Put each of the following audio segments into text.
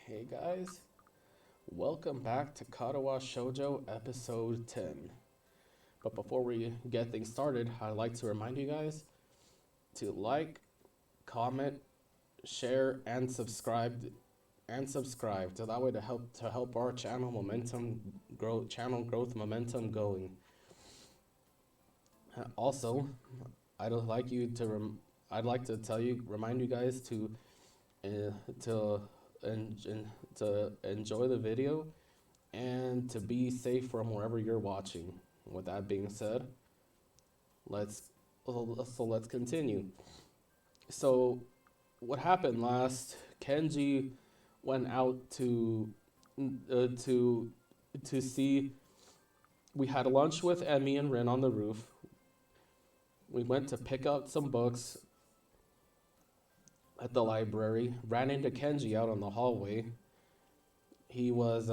Hey guys, welcome back to Katawa Shoujo episode 10. But before we get things started, I'd like to remind you guys to like, comment, share, and subscribe so that way to help our channel growth momentum going. Also, I'd like you to I'd like to remind you guys uh, to to enjoy the video and to be safe from wherever you're watching. With that being said, let's let's continue. So, what happened last? Kenji went out uh, to to see. We had lunch with Emi and Rin on the roof. We went to pick up some books at the library. Ran into Kenji out on the hallway. He was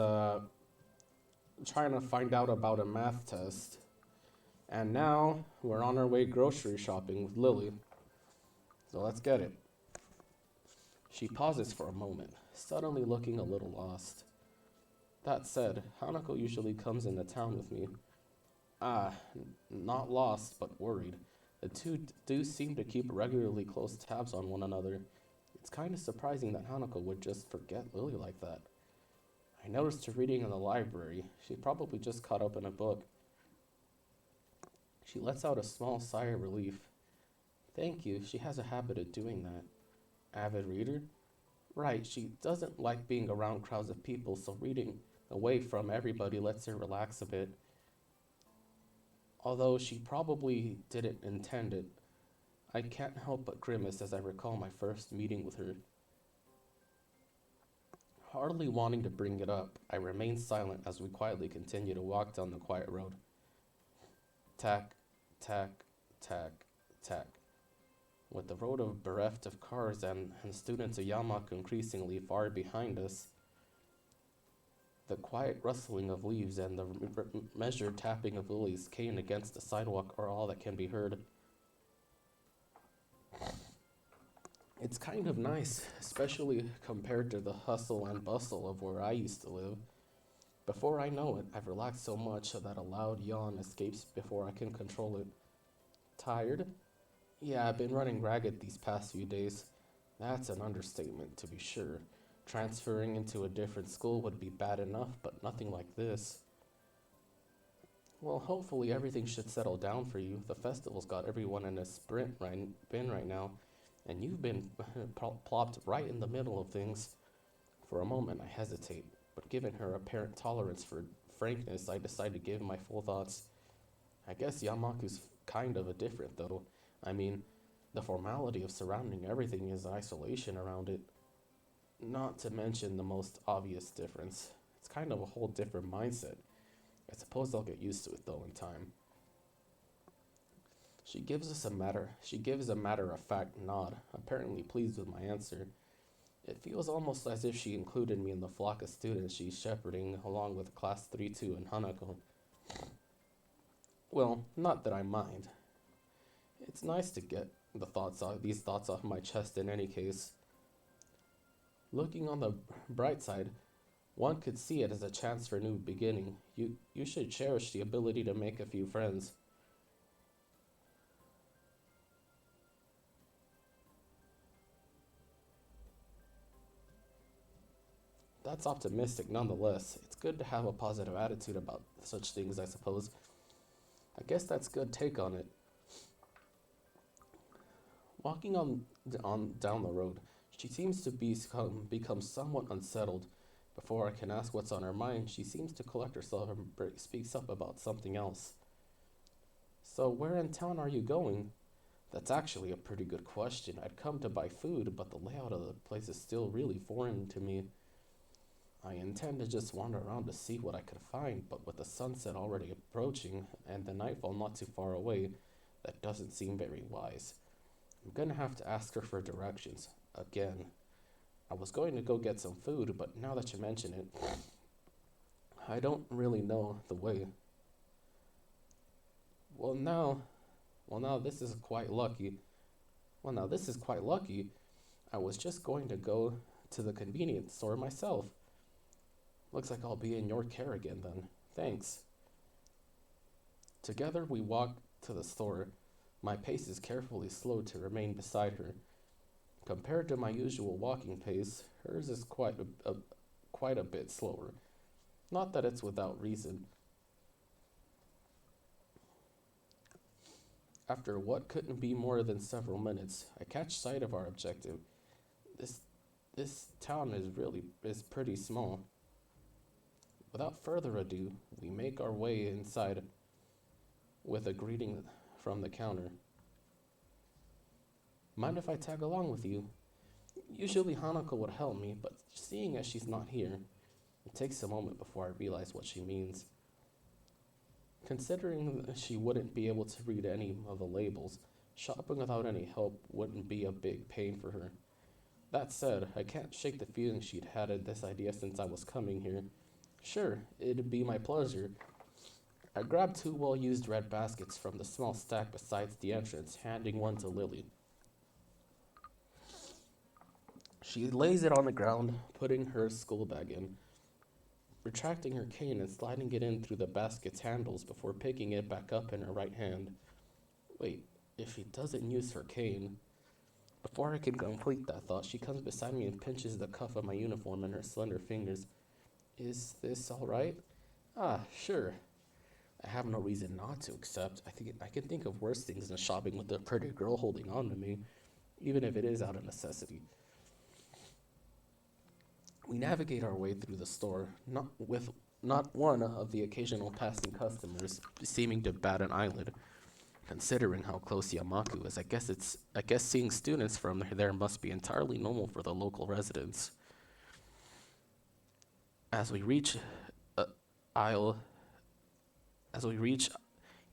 trying to find out about a math test. And now we're on our way grocery shopping with Lilly. So let's get it. She pauses for a moment, suddenly looking a little lost. That said, Hanako usually comes into town with me. Not lost, but worried. The two do seem to keep regularly close tabs on one another. It's kind of surprising that Hanako would just forget Lily like that. I noticed her reading in the library. She probably just caught up in a book. She lets out a small sigh of relief. Thank you, she has a habit of doing that. Avid reader? Right, she doesn't like being around crowds of people, so reading away from everybody lets her relax a bit. Although she probably didn't intend it. I can't help but grimace as I recall my first meeting with her. Hardly wanting to bring it up, I remain silent as we quietly continue to walk down the quiet road. Tack, tack, tack, tack. With the road bereft of cars and students of Yamaku increasingly far behind us, the quiet rustling of leaves and the measured tapping of Lily's cane against the sidewalk are all that can be heard. It's kind of nice, especially compared to the hustle and bustle of where I used to live. Before I know it, I've relaxed so much that a loud yawn escapes before I can control it. Tired? Yeah, I've been running ragged these past few days. That's an understatement, to be sure. Transferring into a different school would be bad enough, but nothing like this. Well, hopefully everything should settle down for you. The festival's got everyone in a bin right now, and you've been plopped right in the middle of things. For a moment, I hesitate, but given her apparent tolerance for frankness, I decide to give my full thoughts. I guess Yamaku's kind of a different, though. I mean, the formality of surrounding everything is isolation around it. Not to mention the most obvious difference. It's kind of a whole different mindset. I suppose I'll get used to it though in time. She gives a matter of fact nod, apparently pleased with my answer. It feels almost as if she included me in the flock of students she's shepherding along with class 3-2 and Hanako. Well, not that I mind. It's nice to get these thoughts off my chest in any case. Looking on the bright side, one could see it as a chance for a new beginning. You should cherish the ability to make a few friends. That's optimistic nonetheless. It's good to have a positive attitude about such things, I suppose. I guess that's a good take on it. Walking on down the road, she seems to become somewhat unsettled. Before I can ask what's on her mind, she seems to collect herself and speaks up about something else. So, where in town are you going? That's actually a pretty good question. I'd come to buy food, but the layout of the place is still really foreign to me. I intend to just wander around to see what I could find, but with the sunset already approaching and the nightfall not too far away, that doesn't seem very wise. I'm gonna have to ask her for directions. Again. I was going to go get some food, but now that you mention it, I don't really know the way. Well now, well now this is quite lucky. Well now this is quite lucky. I was just going to go to the convenience store myself. Looks like I'll be in your care again then. Thanks. Together we walk to the store. My pace is carefully slowed to remain beside her. Compared to my usual walking pace, hers is quite a bit slower. Not that it's without reason. After what couldn't be more than several minutes, I catch sight of our objective. This this town is pretty small. Without further ado, we make our way inside with a greeting from the counter. Mind if I tag along with you? Usually Hanako would help me, but seeing as she's not here, it takes a moment before I realize what she means. Considering that she wouldn't be able to read any of the labels, shopping without any help wouldn't be a big pain for her. That said, I can't shake the feeling she'd had this idea since I was coming here. Sure, it'd be my pleasure. I grabbed two well-used red baskets from the small stack beside the entrance, handing one to Lilly. She lays it on the ground, putting her school bag in, retracting her cane and sliding it in through the basket's handles before picking it back up in her right hand. Wait, if she doesn't use her cane... Before I can complete that thought, she comes beside me and pinches the cuff of my uniform in her slender fingers. Is this alright? Ah, sure. I have no reason not to accept. I can think of worse things than shopping with a pretty girl holding on to me, even if it is out of necessity. We navigate our way through the store, not one of the occasional passing customers seeming to bat an eyelid. Considering how close Yamaku is, I guess seeing students from there must be entirely normal for the local residents. As we reach aisle, as we reach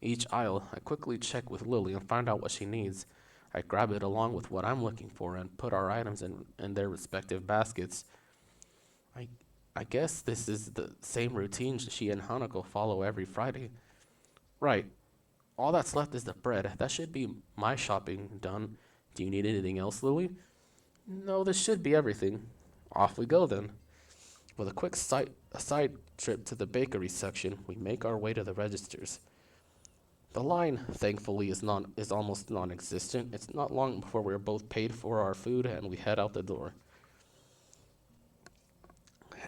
each aisle, I quickly check with Lily and find out what she needs. I grab it along with what I'm looking for and put our items in their respective baskets. I guess this is the same routine she and Hanako follow every Friday. Right. All that's left is the bread. That should be my shopping done. Do you need anything else, Lily? No, this should be everything. Off we go then. With a quick side trip to the bakery section, we make our way to the registers. The line, thankfully, is almost non-existent. It's not long before we're both paid for our food and we head out the door.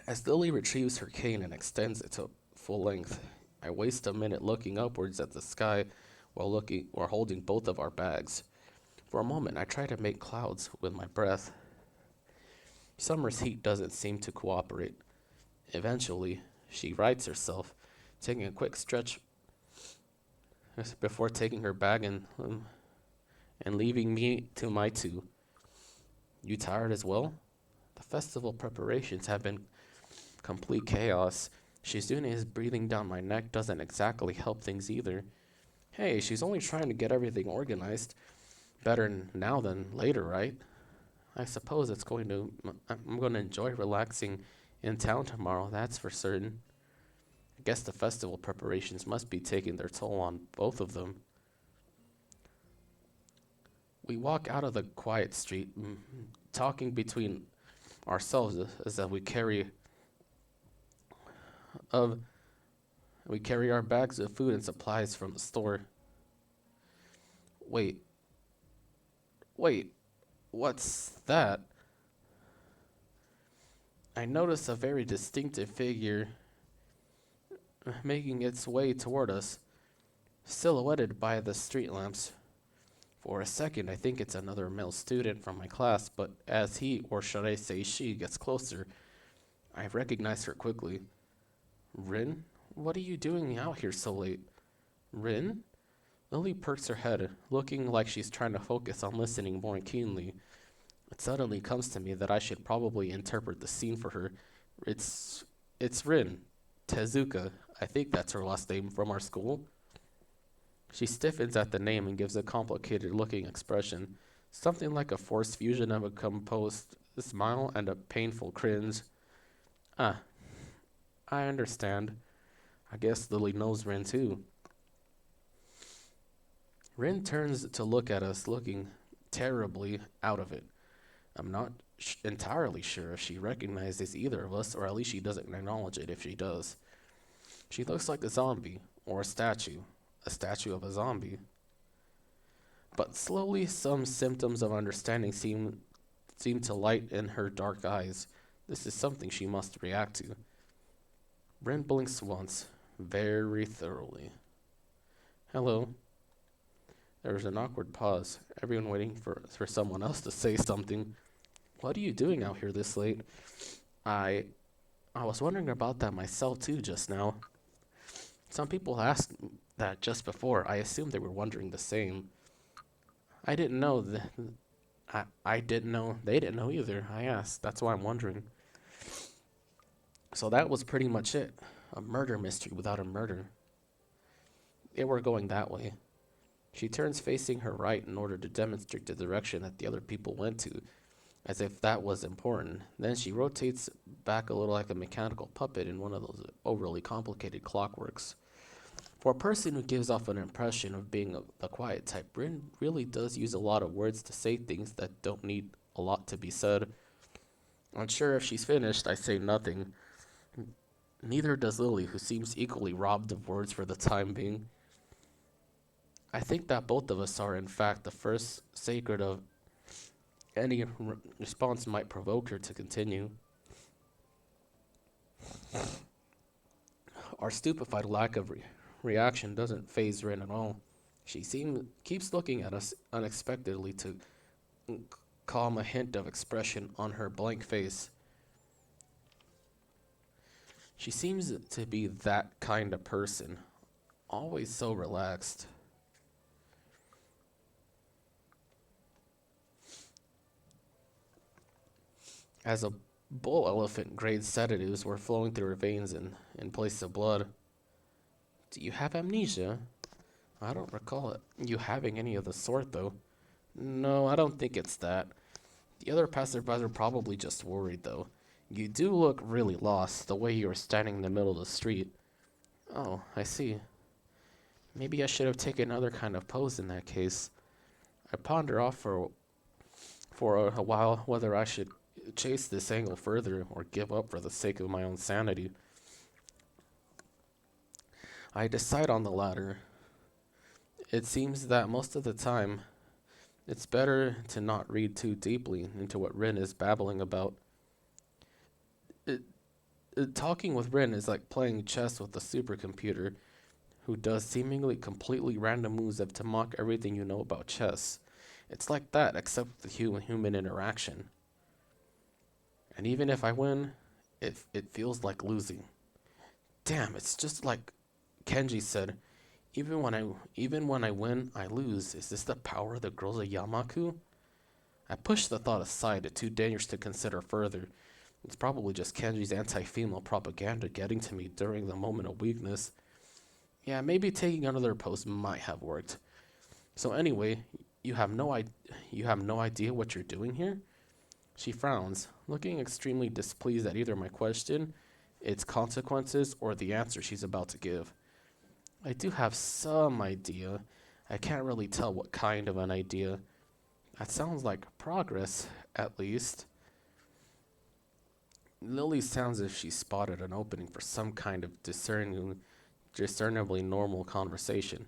As Lily retrieves her cane and extends it to full length, I waste a minute looking upwards at the sky while holding both of our bags. For a moment, I try to make clouds with my breath. Summer's heat doesn't seem to cooperate. Eventually, she rights herself, taking a quick stretch before taking her bag and leaving me to my two. You tired as well? The festival preparations have been complete chaos. Shizune's breathing down my neck doesn't exactly help things either. Hey, she's only trying to get everything organized. Better now than later, right? I suppose I'm going to enjoy relaxing in town tomorrow, that's for certain. I guess the festival preparations must be taking their toll on both of them. We walk out of the quiet street, talking between ourselves as we carry our bags of food and supplies from the store. Wait, what's that? I notice a very distinctive figure making its way toward us, silhouetted by the street lamps. For a second, I think it's another male student from my class, but as he, or should I say she, gets closer, I recognize her quickly. Rin? What are you doing out here so late? Rin? Lily perks her head, looking like she's trying to focus on listening more keenly. It suddenly comes to me that I should probably interpret the scene for her. It's Rin. Tezuka. I think that's her last name from our school. She stiffens at the name and gives a complicated-looking expression, something like a forced fusion of a composed smile and a painful cringe. Ah, I understand. I guess Lily knows Rin too. Rin turns to look at us, looking terribly out of it. I'm not entirely sure if she recognizes either of us, or at least she doesn't acknowledge it if she does. She looks like a zombie, or a statue of a zombie. But slowly, some symptoms of understanding seem to light in her dark eyes. This is something she must react to. Rin blinks once, very thoroughly. Hello. There was an awkward pause, everyone waiting for someone else to say something. What are you doing out here this late? I I was wondering about that myself too just now. Some people asked that just before. I assumed they were wondering the same. I didn't know I didn't know they didn't know either. I asked. That's why I'm wondering. So that was pretty much it. A murder mystery without a murder. They were going that way. She turns facing her right in order to demonstrate the direction that the other people went to, as if that was important. Then she rotates back a little like a mechanical puppet in one of those overly complicated clockworks. For a person who gives off an impression of being the quiet type, Bryn really does use a lot of words to say things that don't need a lot to be said. Unsure if she's finished, I say nothing. Neither does Lily, who seems equally robbed of words for the time being. I think that both of us are, in fact, the first sacred of any response might provoke her to continue. Our stupefied lack of reaction doesn't faze Rin at all. Keeps looking at us unexpectedly to calm a hint of expression on her blank face. She seems to be that kind of person, always so relaxed. As a bull elephant grade sedatives were flowing through her veins in place of blood. Do you have amnesia? I don't recall you having any of the sort, though. No, I don't think it's that. The other passerbys are probably just worried, though. You do look really lost, the way you were standing in the middle of the street. Oh, I see. Maybe I should have taken another kind of pose in that case. I ponder off for a while whether I should chase this angle further or give up for the sake of my own sanity. I decide on the latter. It seems that most of the time, it's better to not read too deeply into what Rin is babbling about. It, Talking with Rin is like playing chess with a supercomputer who does seemingly completely random moves to mock everything you know about chess. It's like that, except with the human interaction. And even if I win, it feels like losing. Damn, it's just like Kenji said. Even when I win, I lose. Is this the power of the girls of Yamaku? I push the thought aside, it's too dangerous to consider further. It's probably just Kenji's anti-female propaganda getting to me during the moment of weakness. Yeah, maybe taking another pose might have worked. So anyway, you have no idea what you're doing here? She frowns, looking extremely displeased at either my question, its consequences, or the answer she's about to give. I do have some idea. I can't really tell what kind of an idea. That sounds like progress, at least. Lily sounds as if she spotted an opening for some kind of discernibly normal conversation.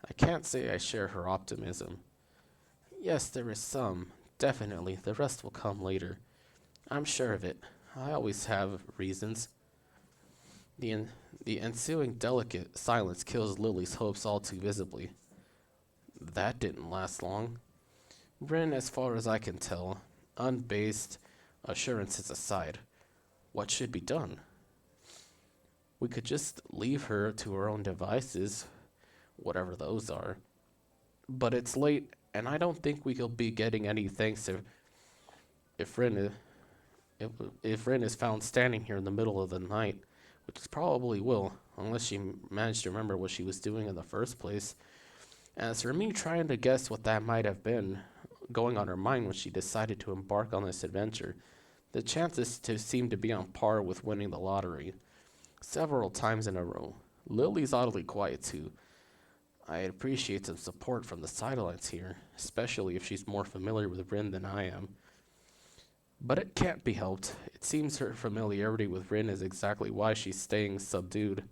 I can't say I share her optimism. Yes, there is some. Definitely, the rest will come later. I'm sure of it. I always have reasons. The, en- the ensuing delicate silence kills Lily's hopes all too visibly. That didn't last long. Rin, as far as I can tell, unbased assurances aside, what should be done? We could just leave her to her own devices, whatever those are. But it's late, and I don't think we'll be getting any thanks if Rin is, if Rin is found standing here in the middle of the night, which is probably will, unless she managed to remember what she was doing in the first place. As for me trying to guess what that might have been going on her mind when she decided to embark on this adventure, the chances seem to be on par with winning the lottery. Several times in a row. Lily's oddly quiet too. I appreciate some support from the sidelines here, especially if she's more familiar with Rin than I am. But it can't be helped. It seems her familiarity with Rin is exactly why she's staying subdued.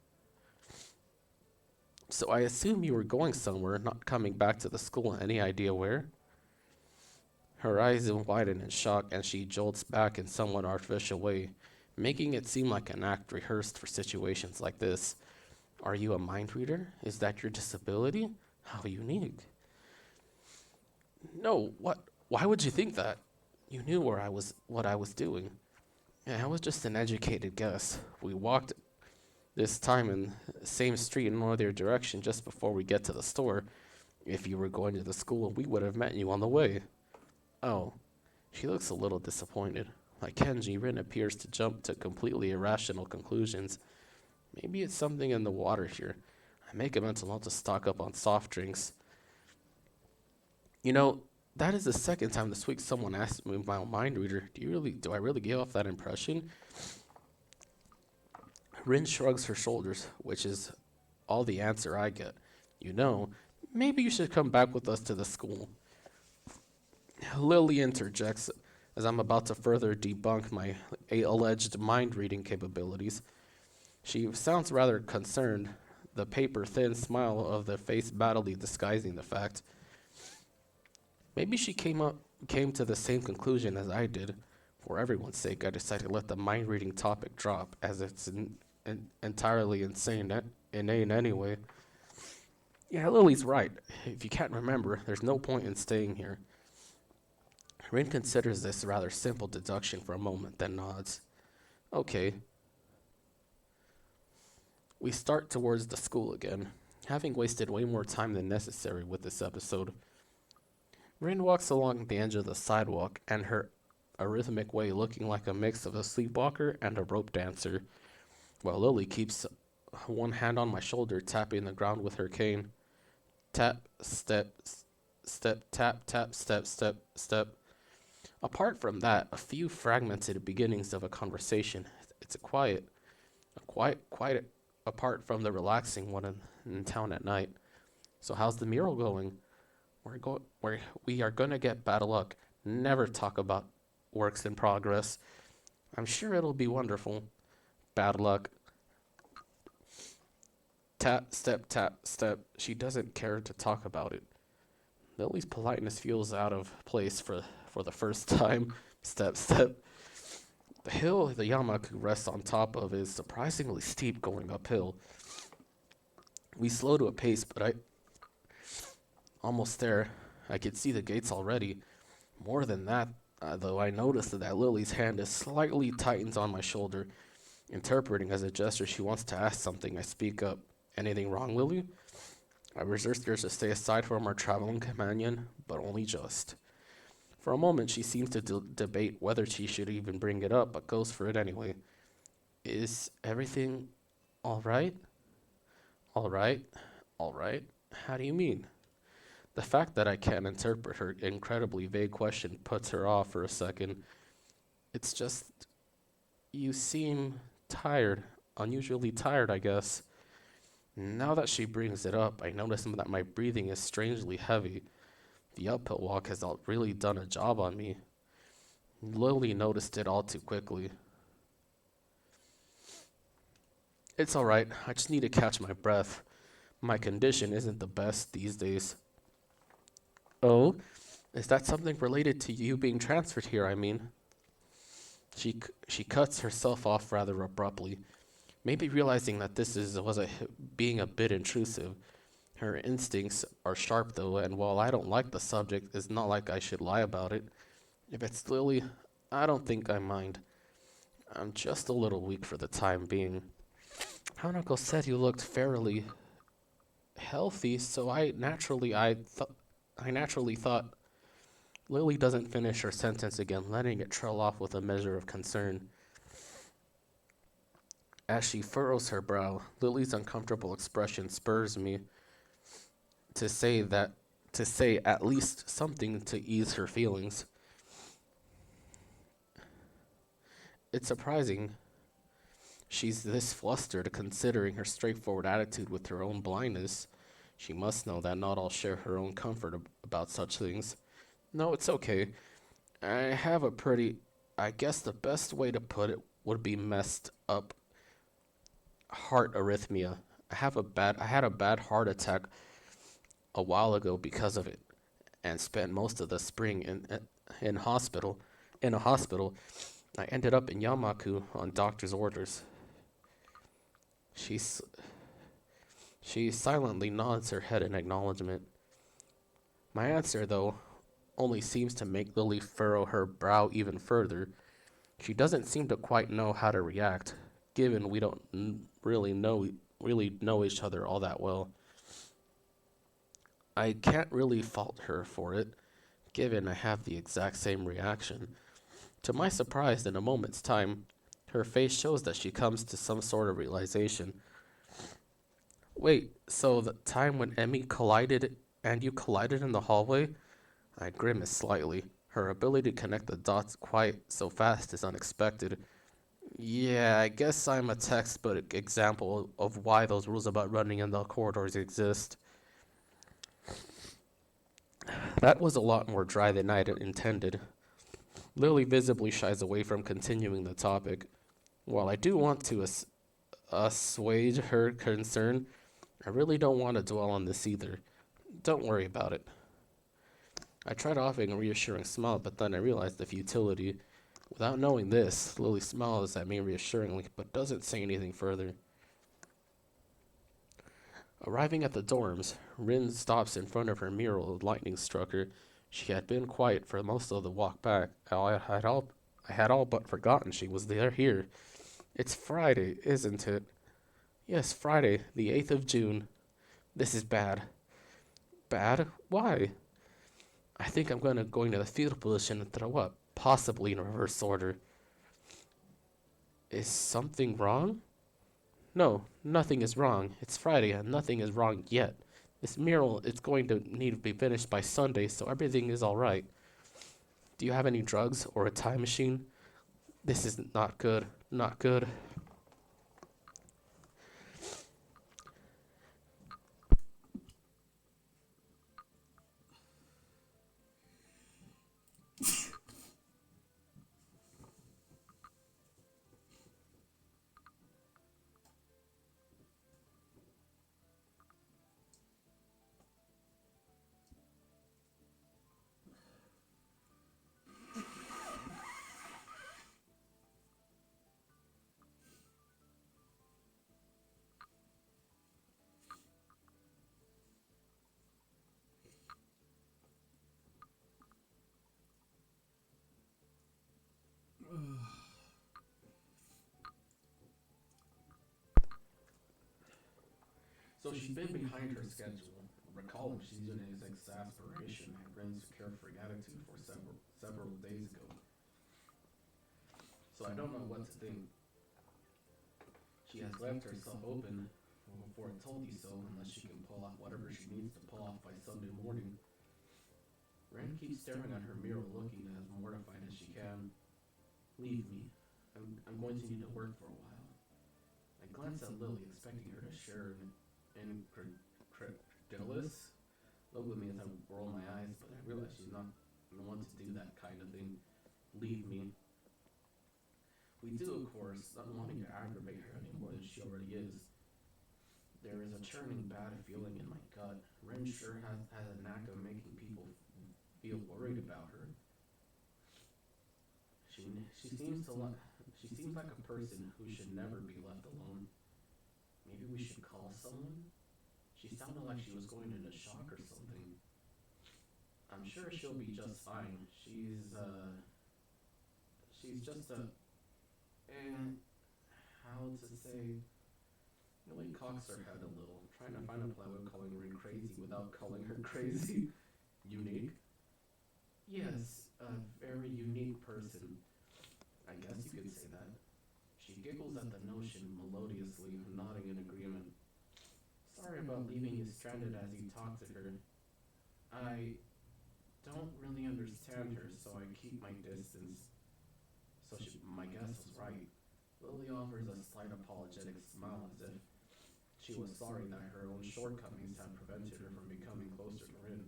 So I assume you were going somewhere, not coming back to the school. Any idea where? Her eyes widen in shock and she jolts back in somewhat artificial way, making it seem like an act rehearsed for situations like this. Are you a mind reader? Is that your disability? How unique. No, what? Why would you think that? You knew what I was doing. Yeah, I was just an educated guess. We walked this time in the same street in northern direction just before we get to the store. If you were going to the school, we would have met you on the way. Oh, she looks a little disappointed. Like Kenji, Rin appears to jump to completely irrational conclusions. Maybe it's something in the water here. I make a mental note to stock up on soft drinks. You know, that is the second time this week someone asked me about mind reader. Do I really give off that impression? Rin shrugs her shoulders, which is all the answer I get. You know, maybe you should come back with us to the school. Lilly interjects as I'm about to further debunk my alleged mind reading capabilities. She sounds rather concerned, the paper thin smile of the face battily disguising the fact. Maybe she came to the same conclusion as I did. For everyone's sake, I decided to let the mind reading topic drop, as it's entirely inane anyway. Yeah, Lily's right. If you can't remember, there's no point in staying here. Rin considers this a rather simple deduction for a moment, then nods. Okay. We start towards the school again, having wasted way more time than necessary with this episode. Rin walks along the edge of the sidewalk, and her a rhythmic way looking like a mix of a sleepwalker and a rope dancer, while Lily keeps one hand on my shoulder, tapping the ground with her cane. Tap, step, step, tap, tap, step, step, step. Apart from that, a few fragmented beginnings of a conversation. It's quiet apart from the relaxing one in town at night. So how's the mural going? We are gonna get bad luck. Never talk about works in progress. I'm sure it'll be wonderful. Bad luck. Tap, step, tap, step. She doesn't care to talk about it. Lily's politeness feels out of place for the first time. Step, step. The hill the Yamaku rests on top of is surprisingly steep going uphill. We slow to a pace, but almost there. I could see the gates already. More than that, though, I noticed that Lily's hand is slightly tightened on my shoulder, interpreting as a gesture she wants to ask something. I speak up. Anything wrong, Lily? I resist her to stay aside from our traveling companion, but only just. For a moment, she seems to debate whether she should even bring it up, but goes for it anyway. Is everything all right? All right? All right? How do you mean? The fact that I can't interpret her incredibly vague question puts her off for a second. It's just, you seem tired. Unusually tired, I guess. Now that she brings it up, I notice that my breathing is strangely heavy. The uphill walk has really done a job on me. Lily noticed it all too quickly. It's alright, I just need to catch my breath. My condition isn't the best these days. Oh? Is that something related to you being transferred here, I mean? She cuts herself off rather abruptly, maybe realizing that being a bit intrusive. Her instincts are sharp though, and while I don't like the subject, it's not like I should lie about it. If it's Lily, I don't think I mind. I'm just a little weak for the time being. Hanako said you looked fairly healthy, so I naturally thought. Lily doesn't finish her sentence again, letting it trail off with a measure of concern. As she furrows her brow, Lily's uncomfortable expression spurs me to say at least something to ease her feelings. It's surprising she's this flustered considering her straightforward attitude with her own blindness. She must know that not all share her own comfort about such things. No, it's okay. I have a pretty I guess the best way to put it would be messed up heart arrhythmia. I had a bad heart attack a while ago because of it, and spent most of the spring in hospital in a hospital. I ended up in Yamaku on doctor's orders. She she silently nods her head in acknowledgement. My answer, though, only seems to make Lily furrow her brow even further. She doesn't seem to quite know how to react, given we don't really know each other all that well. I can't really fault her for it, given I have the exact same reaction. To my surprise, in a moment's time, her face shows that she comes to some sort of realization. Wait, so the time when Emmy collided and you collided in the hallway? I grimace slightly. Her ability to connect the dots quite so fast is unexpected. Yeah, I guess I'm a textbook example of why those rules about running in the corridors exist. That was a lot more dry than I'd intended. Lily visibly shies away from continuing the topic. While I do want to assuage her concern, I really don't want to dwell on this either. Don't worry about it. I tried offering a reassuring smile, but then I realized the futility. Without knowing this, Lily smiles at me reassuringly, but doesn't say anything further. Arriving at the dorms, Rin stops in front of her mural. Lightning struck her. She had been quiet for most of the walk back. I had all but forgotten she was there here. It's Friday, isn't it? Yes, Friday, the 8th of June. This is bad. Bad? Why? I think I'm going to the fetal position and throw up, possibly in reverse order. Is something wrong? No, nothing is wrong. It's Friday and nothing is wrong yet. This mural is going to need to be finished by Sunday, so everything is alright. Do you have any drugs or a time machine? This is not good. Not good. So she's been behind her schedule. Recalling Shizune's exasperation and Ren's carefree attitude for several days ago. So I don't know what to think. She has left herself open for a told you so unless she can pull off whatever she needs to pull off by Sunday morning. Ren keeps staring at her mirror, looking as mortified as she can. Leave me. I'm going to need to work for a while. I glance at Lily, expecting her to share an incredulous look with me as I roll my eyes, but I realize she's not the one to do that kind of thing. Leave me. We do, of course, not wanting to aggravate her any more than she already is. There is a churning bad feeling in my gut. Ren sure has a knack of making people feel worried about her. She seems to like she seems like a person who should never be left alone. Maybe we should call someone? She sounded like she was going into shock or something. I'm sure she'll be just fine. She's just a and how to say Millie cocks her head a little, trying to find a play with calling Rin crazy without calling her crazy. Unique? Yes, a very unique person. I guess you could say that. She giggles at the notion melodiously, nodding in agreement. Sorry about leaving you stranded as you talk to her. I don't really understand her, so I keep my distance. My guess was right. Lily offers a slight apologetic smile as if she was sorry that her own shortcomings had prevented her from becoming closer to Rin.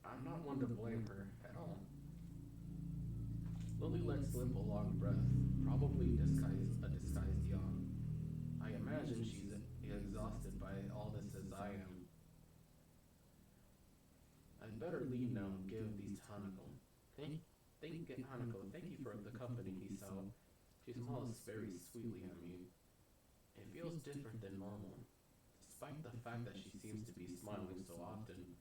I'm not one to blame her at all. Lily let slip a long breath, probably a disguised yawn. I imagine she's exhausted by all this as I am. I'd better leave now and give these to Hanako. Thank you for the company, he sobbed. She smiles very sweetly at me. It feels different than normal, despite the fact that she seems to be smiling so often.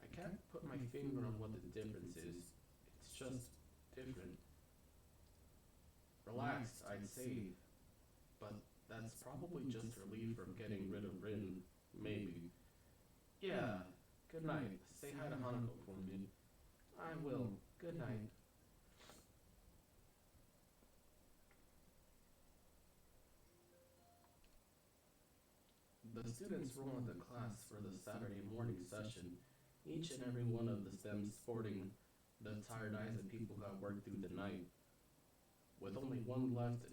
I can't put my finger on what the difference is. It's just different. Relaxed, I'd say, but that's probably just relief from getting rid of Rin. Maybe. Yeah, good night. Say hi to Hanako for me. I will. Good night. The students roll into class for the Saturday morning session, each and every one of them sporting the tired eyes of people who have worked through the night. With only one left,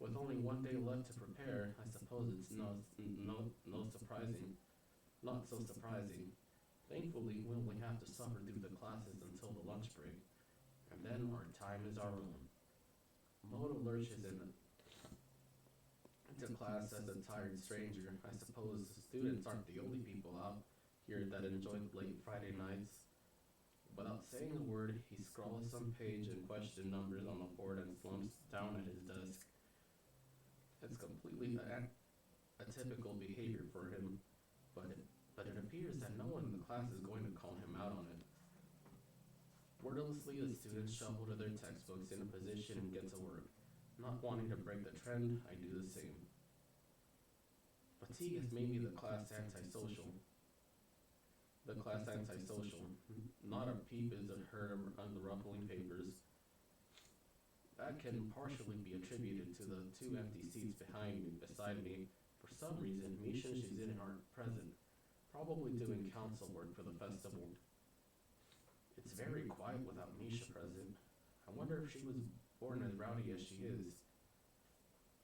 with only one day left to prepare, I suppose it's no surprising, not so surprising. Thankfully, we only have to suffer through the classes until the lunch break, and then our time is our own. Moto lurches into class as a tired stranger. I suppose students aren't the only people out here that enjoy late Friday nights. Without saying a word, he scrawls some page and question numbers on the board and slumps down at his desk. It's completely atypical behavior for him, but it appears that no one in the class is going to call him out on it. Wordlessly, the students shuffle to their textbooks in a position and get to work. Not wanting to break the trend, I do the same. Fatigue has made me the class antisocial. Not a peep is heard on the ruffling papers. That can partially be attributed to the two empty seats beside me. For some reason, Misha and Shizune aren't present, probably doing council work for the festival. It's very quiet without Misha present. I wonder if she was born as rowdy as she is,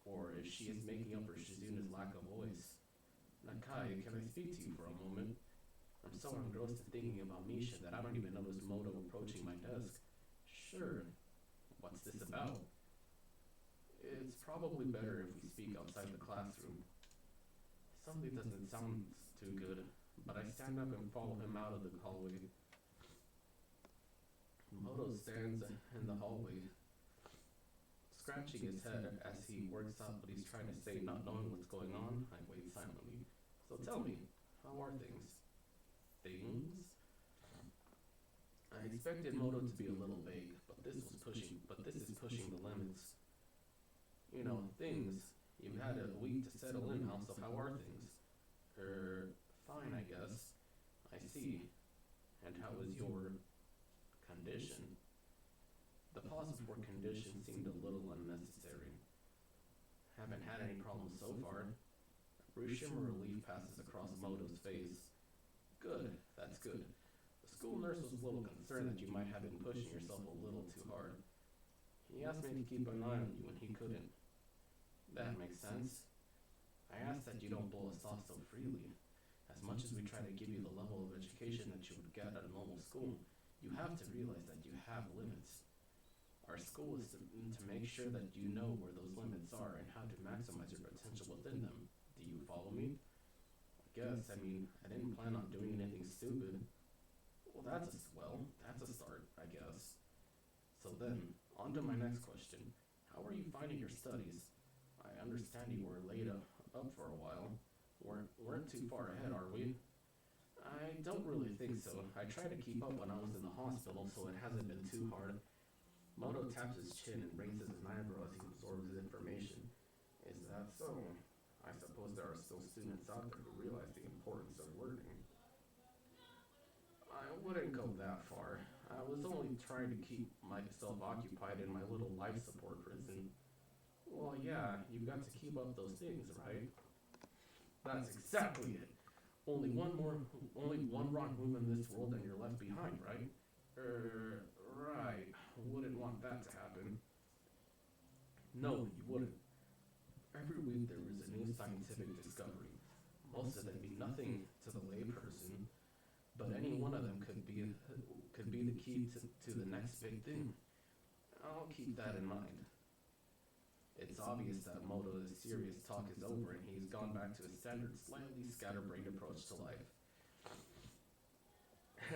or if she is making up for Shizune's lack of voice. Nakai, can I speak to you for a moment? I'm so engrossed in thinking about Misha that I don't even notice Moto approaching my desk. Sure. What's this about? It's probably better if we speak outside the classroom. Something doesn't sound too good, but I stand up and follow him out of the hallway. Moto stands in the hallway, scratching his head as he works out what he's trying to say, not knowing what's going on. I wait silently. So tell me, how are things? Things? I expected Moto to be a little vague, but this is pushing the limits. You know, things. You've had a week to settle in now, so how are things? Fine, I guess. I see. And how is your condition? The pause before condition seemed a little unnecessary. Haven't had any problems so far. A brief shimmer of relief passes across Moto's face. Good, that's good. The school nurse was a little concerned that you might have been pushing yourself a little too hard. He asked me to keep an eye on you when he couldn't. That makes sense. I ask that you don't blow us off so freely. As much as we try to give you the level of education that you would get at a normal school, you have to realize that you have limits. Our school is to make sure that you know where those limits are and how to maximize your potential within them. Do you follow me? I mean, I didn't plan on doing anything stupid. Well, that's a start, I guess. So then, on to my next question. How are you finding your studies? I understand you were laid up for a while. Weren't too far ahead, are we? I don't really think so. I tried to keep up when I was in the hospital, so it hasn't been too hard. Moto taps his chin and raises an eyebrow as he absorbs his information. Is that so? I suppose there are still students out there who realize the importance of learning. I wouldn't go that far. I was only trying to keep myself occupied in my little life support prison. Well, yeah, you've got to keep up those things, right? That's exactly it. Only one wrong move in this world and you're left behind, right? Right. Wouldn't want that to happen. No, you wouldn't. Every week there is a new scientific discovery. Most of them mean nothing to the layperson, but any one of them could be the key to the next big thing. I'll keep that in mind. It's obvious that Moto's serious talk is over and he's gone back to his standard, slightly scatterbrained approach to life.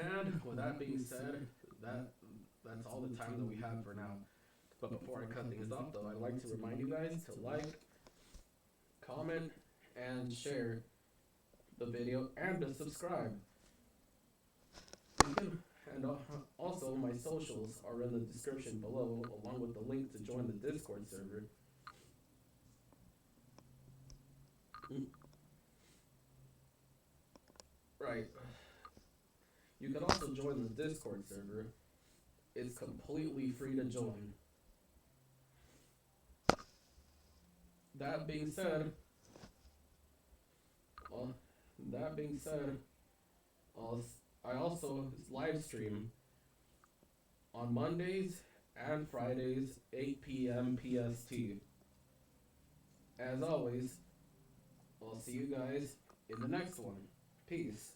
And with that being said, that's all the time that we have for now. But before I cut things off, though, I'd like to remind you guys to like, comment, and share the video and to subscribe. And also, my socials are in the description below, along with the link to join the Discord server. Right. You can also join the Discord server. It's completely free to join. That being said, I also live stream on Mondays and Fridays, 8 p.m. PST. As always, I'll see you guys in the next one. Peace.